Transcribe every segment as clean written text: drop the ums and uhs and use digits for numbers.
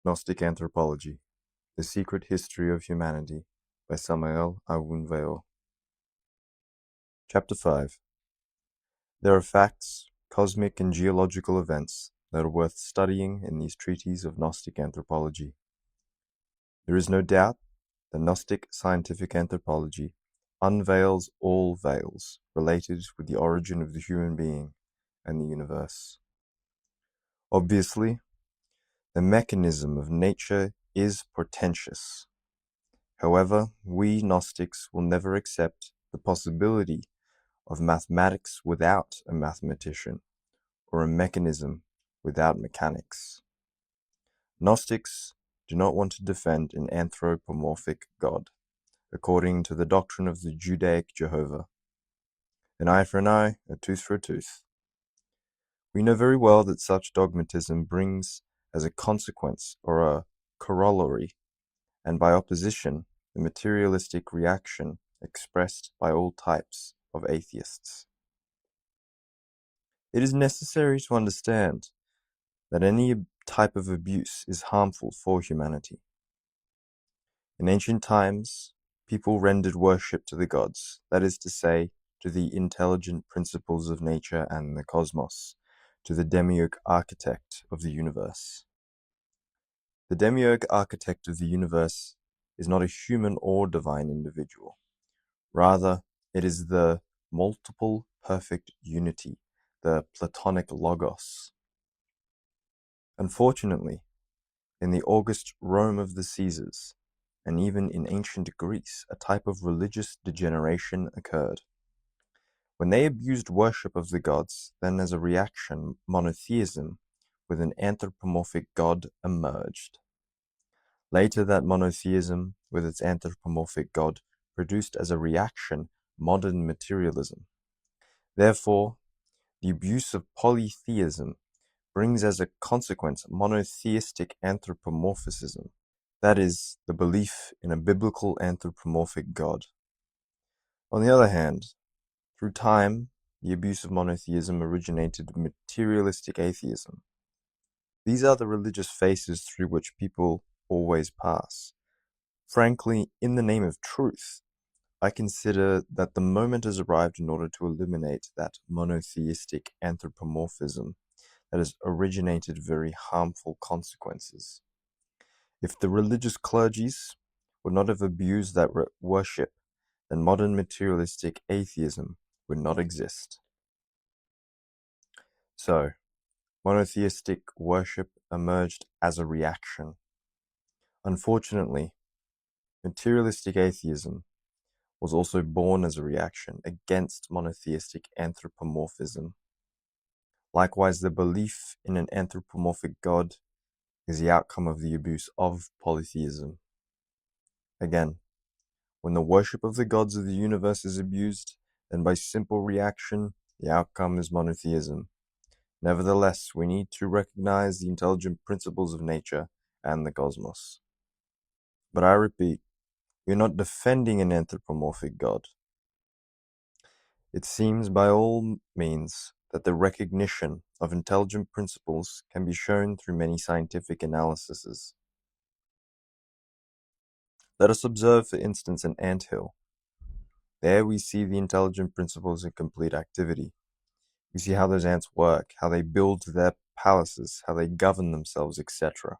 Gnostic Anthropology, The Secret History of Humanity by Samael Aun Weor. Chapter 5. There are facts, cosmic and geological events that are worth studying in these treatises of Gnostic anthropology. There is no doubt that Gnostic scientific anthropology unveils all veils related with the origin of the human being and the universe. Obviously, the mechanism of nature is portentous. However, we Gnostics will never accept the possibility of mathematics without a mathematician, or a mechanism without mechanics. Gnostics do not want to defend an anthropomorphic God, according to the doctrine of the Judaic Jehovah. An eye for an eye, a tooth for a tooth. We know very well that such dogmatism brings as a consequence or a corollary, and by opposition, the materialistic reaction expressed by all types of atheists. It is necessary to understand that any type of abuse is harmful for humanity. In ancient times, people rendered worship to the gods, that is to say, to the intelligent principles of nature and the cosmos, to the demiurge architect of the universe. The demiurge architect of the universe is not a human or divine individual. Rather, it is the multiple perfect unity, the Platonic Logos. Unfortunately, in the august Rome of the Caesars, and even in ancient Greece, a type of religious degeneration occurred. When they abused worship of the gods, then as a reaction, monotheism with an anthropomorphic god emerged. Later, that monotheism with its anthropomorphic god produced as a reaction modern materialism. Therefore, the abuse of polytheism brings as a consequence monotheistic anthropomorphism, that is, the belief in a biblical anthropomorphic God. On the other hand, through time, the abuse of monotheism originated materialistic atheism. These are the religious phases through which people always pass. Frankly, in the name of truth, I consider that the moment has arrived in order to eliminate that monotheistic anthropomorphism that has originated very harmful consequences. If the religious clergies would not have abused that worship, then modern materialistic atheism would not exist. So, monotheistic worship emerged as a reaction. Unfortunately, materialistic atheism was also born as a reaction against monotheistic anthropomorphism. Likewise, the belief in an anthropomorphic God is the outcome of the abuse of polytheism. Again, when the worship of the gods of the universe is abused, then by simple reaction, the outcome is monotheism. Nevertheless, we need to recognize the intelligent principles of nature and the cosmos. But I repeat, we are not defending an anthropomorphic God. It seems by all means that the recognition of intelligent principles can be shown through many scientific analyses. Let us observe, for instance, an anthill. There we see the intelligent principles in complete activity. We see how those ants work, how they build their palaces, how they govern themselves, etc.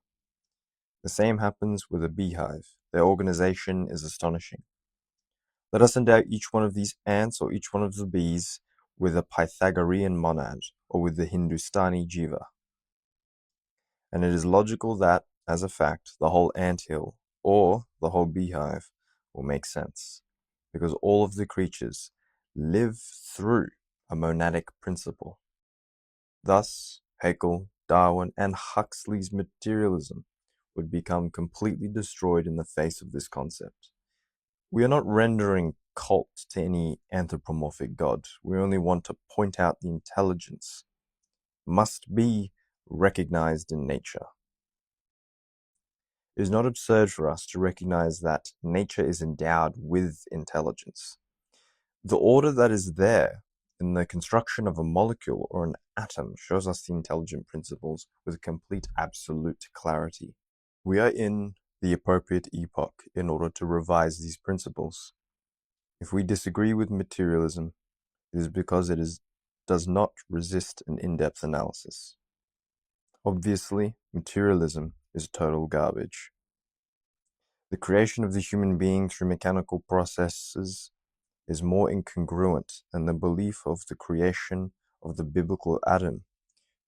The same happens with a beehive. Their organization is astonishing. Let us endow each one of these ants or each one of the bees with a Pythagorean monad, or with the Hindustani jiva. And it is logical that, as a fact, the whole anthill, or the whole beehive, will make sense, because all of the creatures live through a monadic principle. Thus, Haeckel, Darwin, and Huxley's materialism would become completely destroyed in the face of this concept. We are not rendering cult to any anthropomorphic God. We only want to point out the intelligence must be recognized in nature. It is not absurd for us to recognize that nature is endowed with intelligence. The order that is there in the construction of a molecule or an atom shows us the intelligent principles with complete absolute clarity. We are in the appropriate epoch in order to revise these principles. If we disagree with materialism, it is because does not resist an in-depth analysis. Obviously, materialism is total garbage. The creation of the human being through mechanical processes is more incongruent than the belief of the creation of the biblical Adam,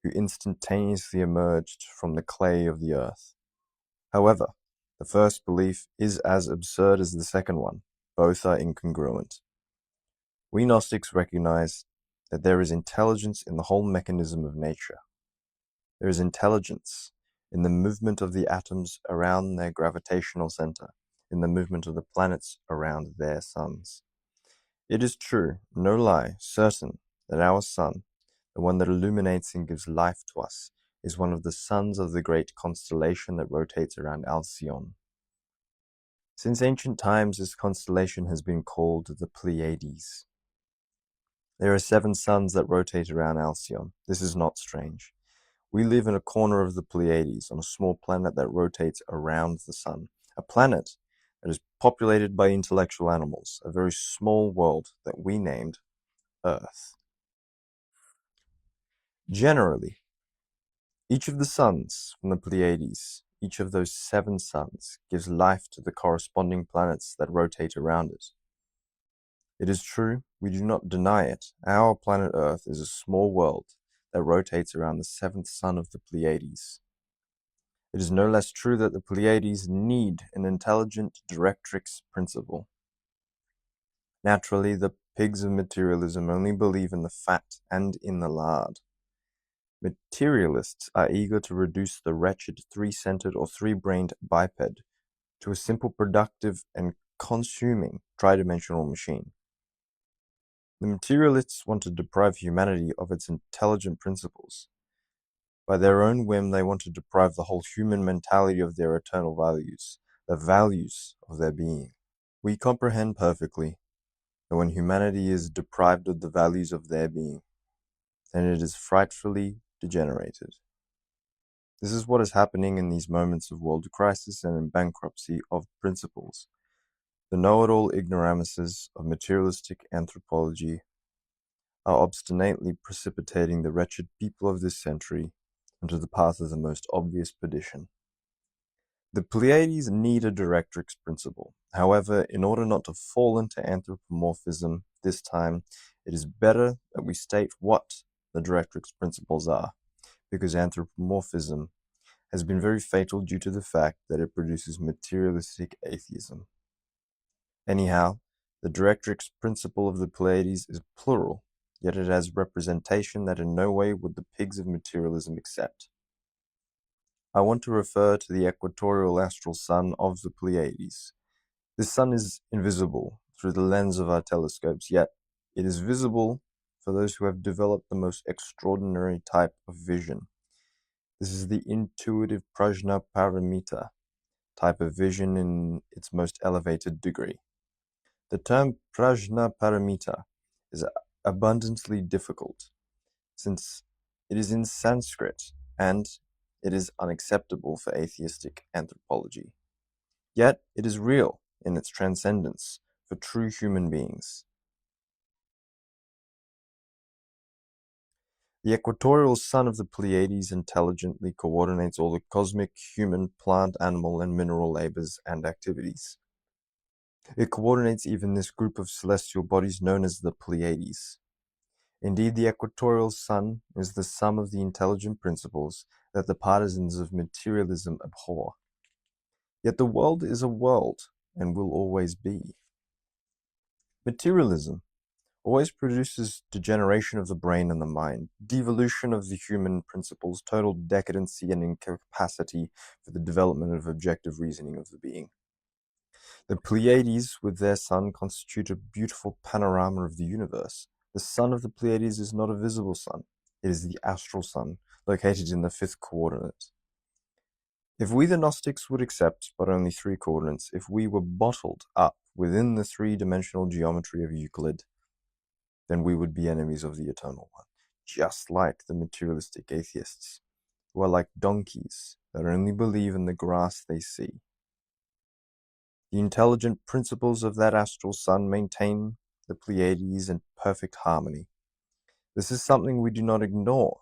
who instantaneously emerged from the clay of the earth. However, the first belief is as absurd as the second one. Both are incongruent. We Gnostics recognize that there is intelligence in the whole mechanism of nature. There is intelligence in the movement of the atoms around their gravitational center, in the movement of the planets around their suns. It is true, no lie, certain, that our sun, the one that illuminates and gives life to us, is one of the suns of the great constellation that rotates around Alcyone. Since ancient times, this constellation has been called the Pleiades. There are 7 suns that rotate around Alcyone. This is not strange. We live in a corner of the Pleiades, on a small planet that rotates around the sun. A planet that is populated by intellectual animals, a very small world that we named Earth. Generally, each of the suns from the Pleiades, each of those 7 suns, gives life to the corresponding planets that rotate around it. It is true, we do not deny it. Our planet Earth is a small world that rotates around the 7th sun of the Pleiades. It is no less true that the Pleiades need an intelligent directrix principle. Naturally, the pigs of materialism only believe in the fat and in the lard. Materialists are eager to reduce the wretched 3-centered or 3-brained biped to a simple productive and consuming tridimensional machine. The materialists want to deprive humanity of its intelligent principles. By their own whim, they want to deprive the whole human mentality of their eternal values, the values of their being. We comprehend perfectly that when humanity is deprived of the values of their being, then it is frightfully degenerated. This is what is happening in these moments of world crisis and in bankruptcy of principles. The know-it-all ignoramuses of materialistic anthropology are obstinately precipitating the wretched people of this century into the path of the most obvious perdition. The Pleiades need a directrix principle. However, in order not to fall into anthropomorphism this time, it is better that we state what the directrix principles are, because anthropomorphism has been very fatal due to the fact that it produces materialistic atheism. Anyhow, the directrix principle of the Pleiades is plural, yet it has representation that in no way would the pigs of materialism accept. I want to refer to the equatorial astral sun of the Pleiades. This sun is invisible through the lens of our telescopes, yet it is visible for those who have developed the most extraordinary type of vision. This is the intuitive prajna paramita type of vision in its most elevated degree. The term prajna paramita is abundantly difficult, since it is in Sanskrit and it is unacceptable for atheistic anthropology. Yet it is real in its transcendence for true human beings. The equatorial sun of the Pleiades intelligently coordinates all the cosmic, human, plant, animal, and mineral labors and activities. It coordinates even this group of celestial bodies known as the Pleiades. Indeed, the equatorial sun is the sum of the intelligent principles that the partisans of materialism abhor. Yet the world is a world, and will always be. Materialism always produces degeneration of the brain and the mind, devolution of the human principles, total decadency and incapacity for the development of objective reasoning of the being. The Pleiades, with their sun, constitute a beautiful panorama of the universe. The sun of the Pleiades is not a visible sun. It is the astral sun, located in the 5th coordinate. If we the Gnostics would accept but only 3 coordinates, if we were bottled up within the 3-dimensional geometry of Euclid, then we would be enemies of the Eternal One, just like the materialistic atheists. who are like donkeys that only believe in the grass they see. The intelligent principles of that astral sun maintain the Pleiades in perfect harmony. This is something we do not ignore,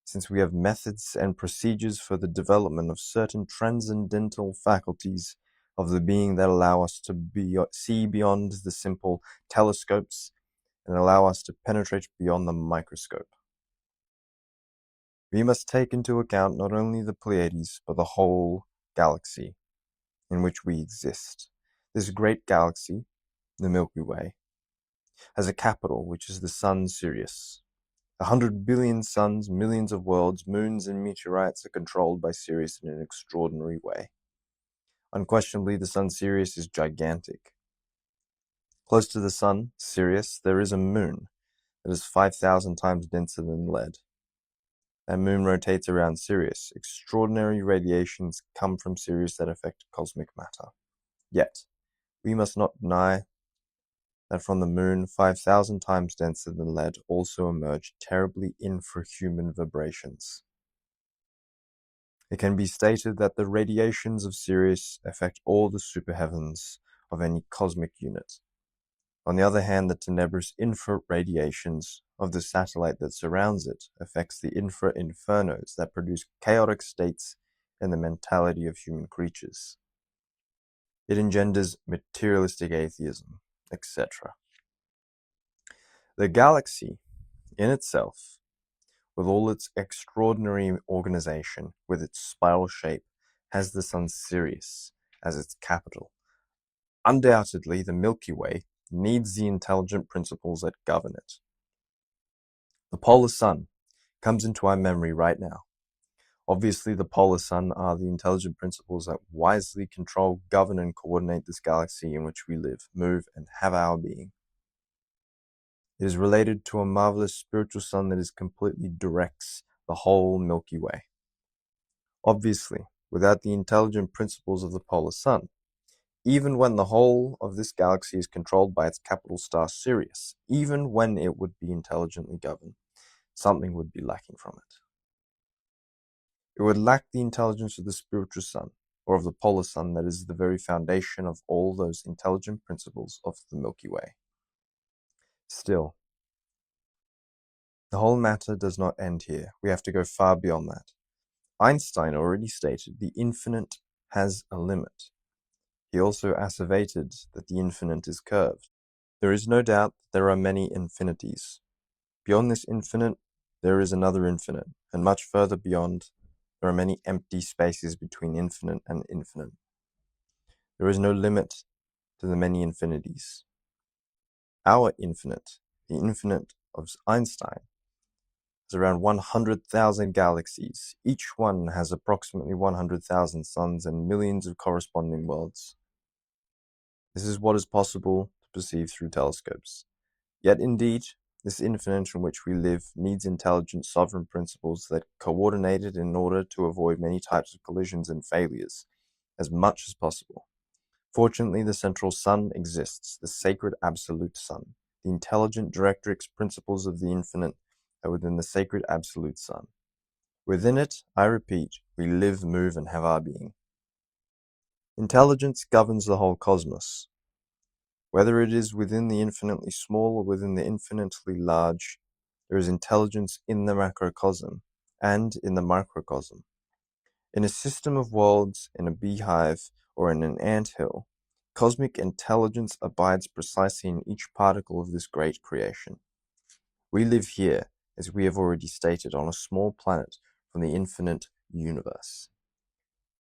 since we have methods and procedures for the development of certain transcendental faculties of the being that allow us to see beyond the simple telescopes and allow us to penetrate beyond the microscope. We must take into account not only the Pleiades, but the whole galaxy in which we exist. This great galaxy, the Milky Way, has a capital, which is the sun Sirius. 100 billion suns, millions of worlds, moons, and meteorites are controlled by Sirius in an extraordinary way. Unquestionably, the sun Sirius is gigantic. Close to the sun, Sirius, there is a moon that is 5,000 times denser than lead. That moon rotates around Sirius. Extraordinary radiations come from Sirius that affect cosmic matter. Yet, we must not deny that from the moon, 5,000 times denser than lead, also emerge terribly infrahuman vibrations. It can be stated that the radiations of Sirius affect all the superheavens of any cosmic unit. On the other hand, the tenebrous infra-radiations of the satellite that surrounds it affects the infra-infernos that produce chaotic states in the mentality of human creatures. It engenders materialistic atheism, etc. The galaxy, in itself, with all its extraordinary organization, with its spiral shape, has the sun Sirius as its capital. Undoubtedly, the Milky Way needs the intelligent principles that govern it. The polar sun comes into our memory right now. Obviously, the polar sun are the intelligent principles that wisely control, govern, and coordinate this galaxy in which we live, move, and have our being. It is related to a marvelous spiritual sun that completely directs the whole Milky Way. Obviously, without the intelligent principles of the polar sun, even when the whole of this galaxy is controlled by its capital star Sirius, even when it would be intelligently governed, something would be lacking from it. It would lack the intelligence of the spiritual sun, or of the polar sun that is the very foundation of all those intelligent principles of the Milky Way. Still, the whole matter does not end here. We have to go far beyond that. Einstein already stated the infinite has a limit. He also asseverated that the infinite is curved. There is no doubt that there are many infinities. Beyond this infinite, there is another infinite, and much further beyond, there are many empty spaces between infinite and infinite. There is no limit to the many infinities. Our infinite, the infinite of Einstein, is around 100,000 galaxies. Each one has approximately 100,000 suns and millions of corresponding worlds. This is what is possible to perceive through telescopes. Yet indeed, this infinite in which we live needs intelligent sovereign principles that coordinate it in order to avoid many types of collisions and failures as much as possible. Fortunately, the central sun exists, the sacred absolute sun. The intelligent directrix principles of the infinite are within the sacred absolute sun. Within it, I repeat, we live, move, and have our being. Intelligence governs the whole cosmos. Whether it is within the infinitely small or within the infinitely large, there is intelligence in the macrocosm and in the microcosm. In a system of worlds, in a beehive, or in an anthill, cosmic intelligence abides precisely in each particle of this great creation. We live here, as we have already stated, on a small planet from the infinite universe,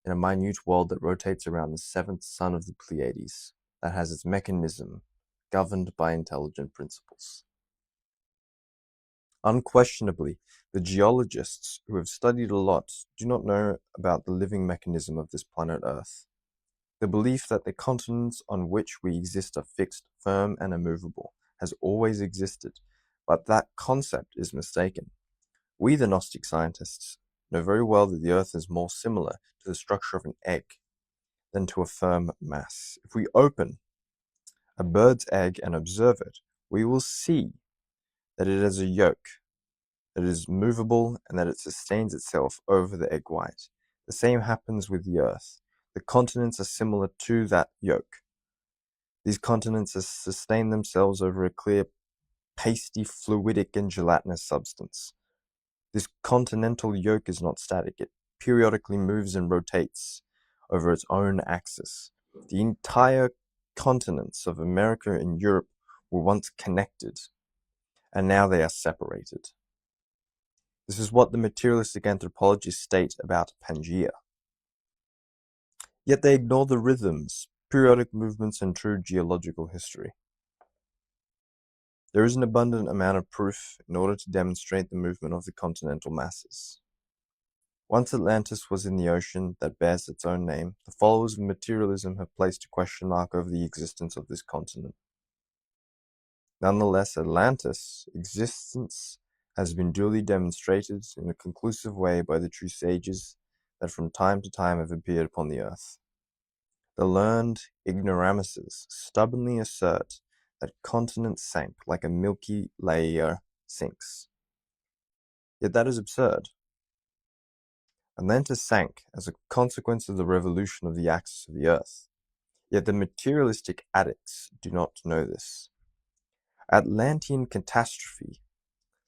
in a minute world that rotates around the seventh sun of the Pleiades, that has its mechanism governed by intelligent principles. Unquestionably, the geologists who have studied a lot do not know about the living mechanism of this planet Earth. The belief that the continents on which we exist are fixed, firm, and immovable has always existed, but that concept is mistaken. We, the Gnostic scientists, know very well that the Earth is more similar to the structure of an egg than to a firm mass. If we open a bird's egg and observe it, we will see that it has a yolk, that it is movable, and that it sustains itself over the egg white. The same happens with the earth. The continents are similar to that yolk. These continents sustain themselves over a clear, pasty, fluidic, and gelatinous substance. This continental yolk is not static. It periodically moves and rotates over its own axis. The entire continents of America and Europe were once connected, and now they are separated. This is what the materialistic anthropologists state about Pangaea. Yet they ignore the rhythms, periodic movements, and true geological history. There is an abundant amount of proof in order to demonstrate the movement of the continental masses. Once Atlantis was in the ocean that bears its own name, the followers of materialism have placed a question mark over the existence of this continent. Nonetheless, Atlantis' existence has been duly demonstrated in a conclusive way by the true sages that from time to time have appeared upon the earth. The learned ignoramuses stubbornly assert that continents sank like a milky layer sinks. Yet that is absurd. Atlantis sank as a consequence of the revolution of the axis of the earth. Yet the materialistic addicts do not know this. Atlantean catastrophe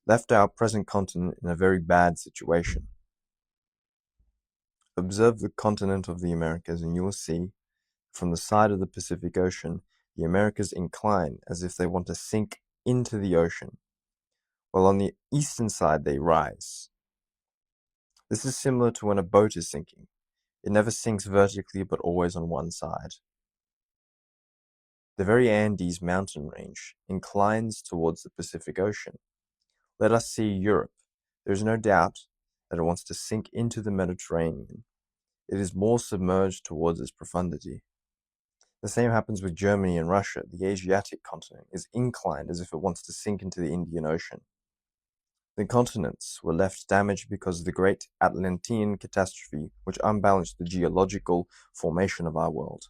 left our present continent in a very bad situation. Observe the continent of the Americas, and you will see, from the side of the Pacific Ocean, the Americas incline as if they want to sink into the ocean, while on the eastern side they rise. This is similar to when a boat is sinking. It never sinks vertically, but always on one side. The very Andes mountain range inclines towards the Pacific Ocean. Let us see Europe. There is no doubt that it wants to sink into the Mediterranean. It is more submerged towards its profundity. The same happens with Germany and Russia. The Asiatic continent is inclined as if it wants to sink into the Indian Ocean. The continents were left damaged because of the great Atlantean catastrophe, which unbalanced the geological formation of our world.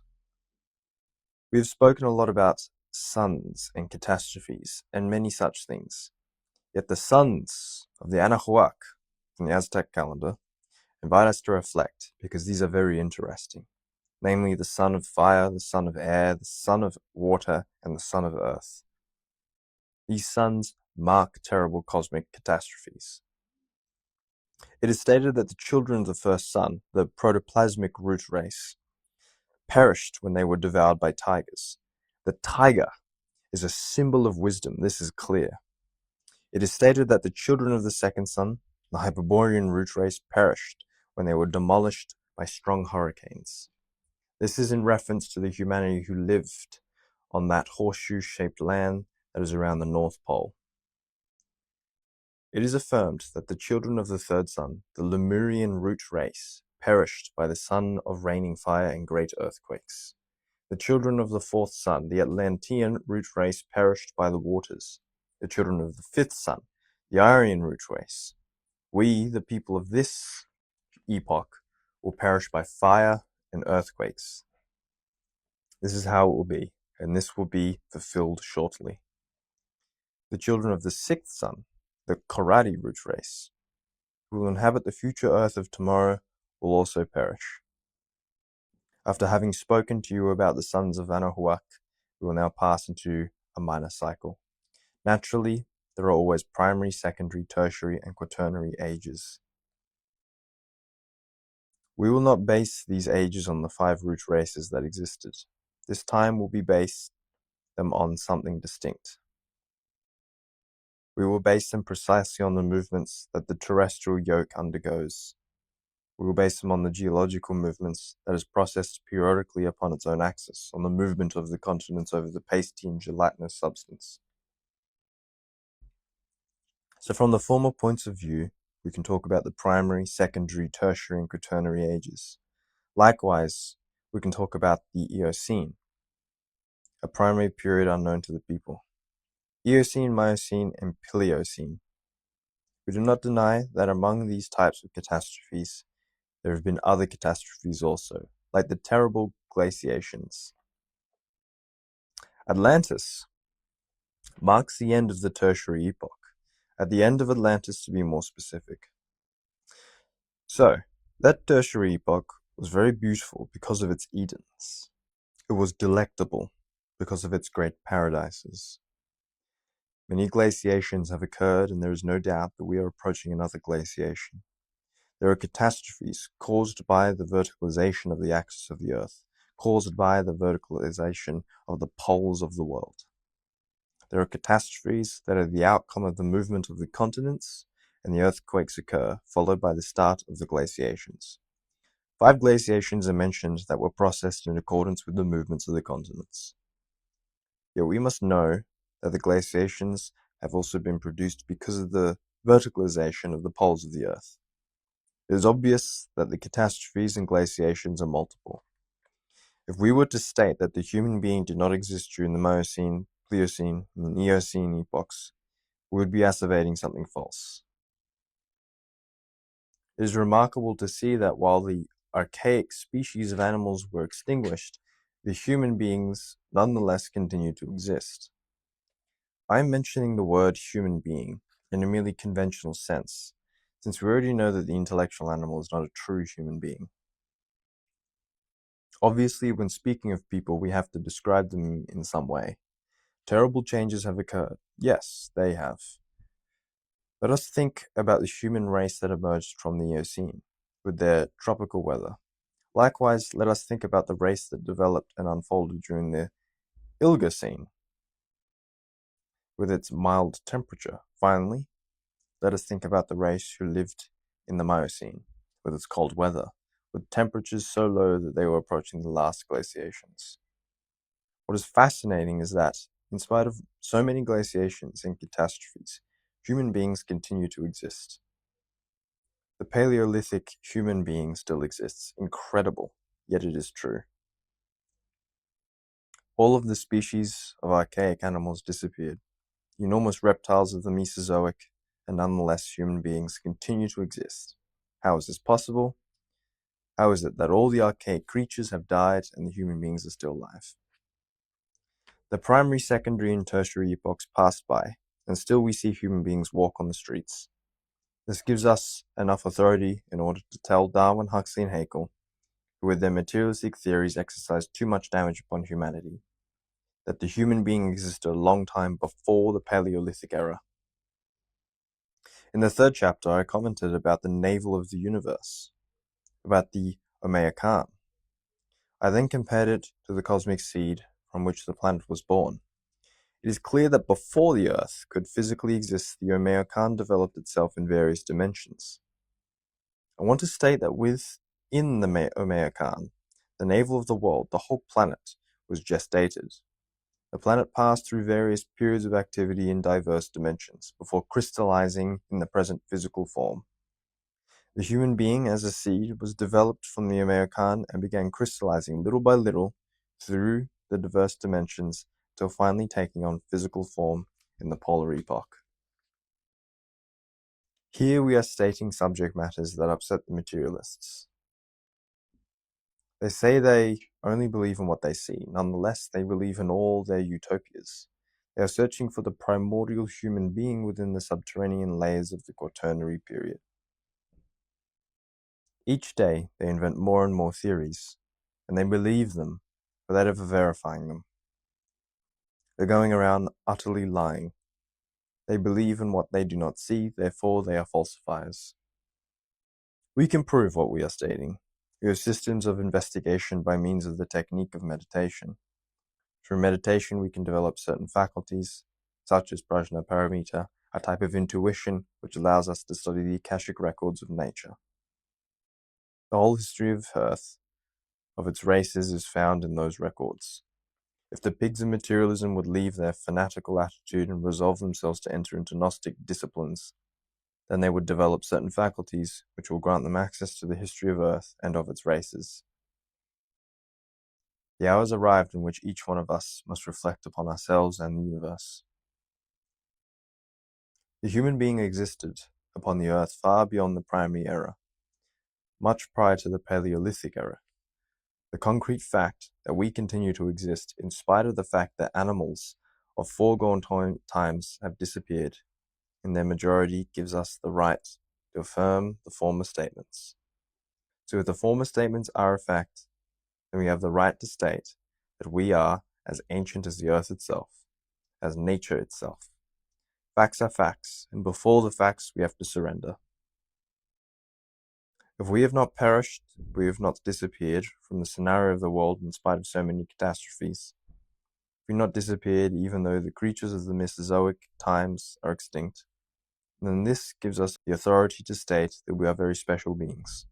We have spoken a lot about suns and catastrophes and many such things. Yet the suns of the Anahuac from the Aztec calendar invite us to reflect, because these are very interesting. Namely, the sun of fire, the sun of air, the sun of water, and the sun of earth. These suns mark terrible cosmic catastrophes. It is stated that the children of the first sun, the protoplasmic root race, perished when they were devoured by tigers. The tiger is a symbol of wisdom. This is clear. It is stated that the children of the second sun, the Hyperborean root race, perished when they were demolished by strong hurricanes. This is in reference to the humanity who lived on that horseshoe-shaped land that is around the North Pole. It is affirmed that the children of the third sun, the Lemurian root race, perished by the sun of raining fire and great earthquakes. The children of the fourth sun, the Atlantean root race, perished by the waters. The children of the fifth sun, the Aryan root race. We, the people of this epoch, will perish by fire and earthquakes. This is how it will be, and this will be fulfilled shortly. The children of the sixth sun, the Koradi root race, who will inhabit the future earth of tomorrow, will also perish. After having spoken to you about the sons of Anahuac, we will now pass into a minor cycle. Naturally, there are always primary, secondary, tertiary, and quaternary ages. We will not base these ages on the 5 root races that existed. This time will be based them on something distinct. We will base them precisely on the movements that the terrestrial yoke undergoes. We will base them on the geological movements that is processed periodically upon its own axis, on the movement of the continents over the pasty and gelatinous substance. So from the former points of view, we can talk about the primary, secondary, tertiary, and quaternary ages. Likewise, we can talk about the Eocene, a primary period unknown to the people. Eocene, Miocene, and Paleocene. We do not deny that among these types of catastrophes, there have been other catastrophes also, like the terrible glaciations. Atlantis marks the end of the tertiary epoch, at the end of Atlantis to be more specific. So, that tertiary epoch was very beautiful because of its Edens. It was delectable because of its great paradises. Many glaciations have occurred, and there is no doubt that we are approaching another glaciation. There are catastrophes caused by the verticalization of the axis of the Earth, caused by the verticalization of the poles of the world. There are catastrophes that are the outcome of the movement of the continents, and the earthquakes occur, followed by the start of the glaciations. 5 glaciations are mentioned that were processed in accordance with the movements of the continents. Yet we must know that the glaciations have also been produced because of the verticalization of the poles of the Earth. It is obvious that the catastrophes and glaciations are multiple. If we were to state that the human being did not exist during the Miocene, Pliocene, and Eocene epochs, we would be asseverating something false. It is remarkable to see that while the archaic species of animals were extinguished, the human beings nonetheless continue to exist. I am mentioning the word human being in a merely conventional sense, since we already know that the intellectual animal is not a true human being. Obviously, when speaking of people, we have to describe them in some way. Terrible changes have occurred. Yes, they have. Let us think about the human race that emerged from the Eocene, with their tropical weather. Likewise, let us think about the race that developed and unfolded during the Oligocene, with its mild temperature. Finally, let us think about the race who lived in the Miocene, with its cold weather, with temperatures so low that they were approaching the last glaciations. What is fascinating is that, in spite of so many glaciations and catastrophes, human beings continue to exist. The Paleolithic human being still exists. Incredible, yet it is true. All of the species of archaic animals disappeared. The enormous reptiles of the Mesozoic, and nonetheless human beings continue to exist. How is this possible? How is it that all the archaic creatures have died and the human beings are still alive? The primary, secondary, and tertiary epochs passed by, and still we see human beings walk on the streets. This gives us enough authority in order to tell Darwin, Huxley, and Haeckel, who with their materialistic theories exercised too much damage upon humanity, that the human being existed a long time before the Paleolithic era. In the 3rd chapter, I commented about the navel of the universe, about the Omeakan. I then compared it to the cosmic seed from which the planet was born. It is clear that before the Earth could physically exist, the Omeakan developed itself in various dimensions. I want to state that within the Omeakan, the navel of the world, the whole planet, was gestated. The planet passed through various periods of activity in diverse dimensions before crystallizing in the present physical form. The human being, as a seed, was developed from the Omeakan and began crystallizing little by little through the diverse dimensions till finally taking on physical form in the polar epoch. Here we are stating subject matters that upset the materialists. They say they only believe in what they see. Nonetheless, they believe in all their utopias. They are searching for the primordial human being within the subterranean layers of the Quaternary period. Each day, they invent more and more theories, and they believe them without ever verifying them. They're going around utterly lying. They believe in what they do not see, therefore they are falsifiers. We can prove what we are stating. We have systems of investigation by means of the technique of meditation. Through meditation, we can develop certain faculties, such as prajnaparamita, a type of intuition which allows us to study the Akashic records of nature. The whole history of Earth, of its races, is found in those records. If the pigs of materialism would leave their fanatical attitude and resolve themselves to enter into Gnostic disciplines, then they would develop certain faculties which will grant them access to the history of Earth and of its races. The hour has arrived in which each one of us must reflect upon ourselves and the universe. The human being existed upon the Earth far beyond the primary era, much prior to the Paleolithic era. The concrete fact that we continue to exist in spite of the fact that animals of foregone times have disappeared in their majority gives us the right to affirm the former statements. So if the former statements are a fact, then we have the right to state that we are as ancient as the earth itself, as nature itself. Facts are facts, and before the facts we have to surrender. If we have not perished, we have not disappeared from the scenario of the world in spite of so many catastrophes. If we have not disappeared even though the creatures of the Mesozoic times are extinct, then this gives us the authority to state that we are very special beings.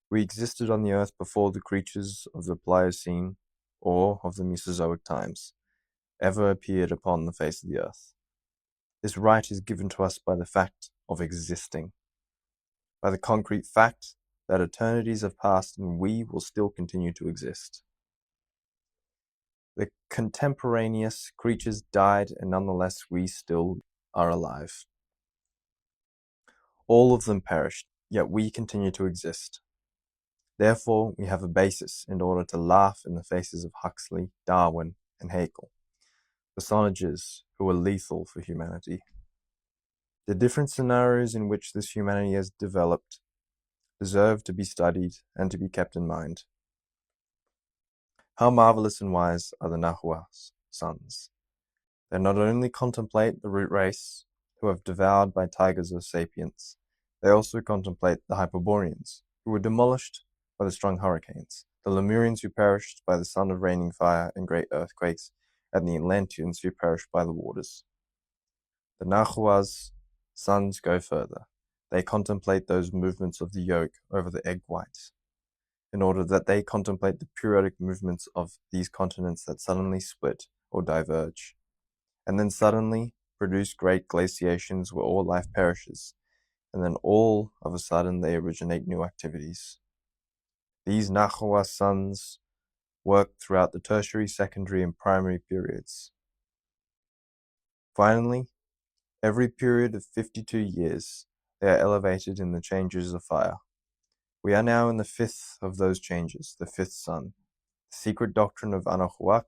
We existed on the earth before the creatures of the Pliocene or of the Mesozoic times ever appeared upon the face of the earth. This right is given to us by the fact of existing, by the concrete fact that eternities have passed and we will still continue to exist. The contemporaneous creatures died, and nonetheless we still are alive. All of them perished, yet we continue to exist. Therefore, we have a basis in order to laugh in the faces of Huxley, Darwin, and Haeckel, personages who were lethal for humanity. The different scenarios in which this humanity has developed deserve to be studied and to be kept in mind. How marvelous and wise are the Nahua's sons. They not only contemplate the root race, who have devoured by tigers of sapience, they also contemplate the Hyperboreans, who were demolished by the strong hurricanes, the Lemurians who perished by the sun of raining fire and great earthquakes, and the Atlanteans who perished by the waters. The Nahua's sons go further. They contemplate those movements of the yolk over the egg whites, in order that they contemplate the periodic movements of these continents that suddenly split or diverge, and then suddenly produce great glaciations where all life perishes, and then all of a sudden they originate new activities. These Nahua sons work throughout the tertiary, secondary, and primary periods. Finally, every period of 52 years, they are elevated in the changes of fire. We are now in the fifth of those changes, the fifth sun. The secret doctrine of Anahuac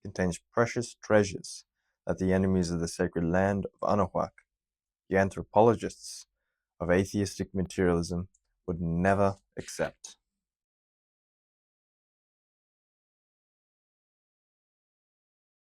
contains precious treasures that the enemies of the sacred land of Anahuac, the anthropologists of atheistic materialism, would never accept.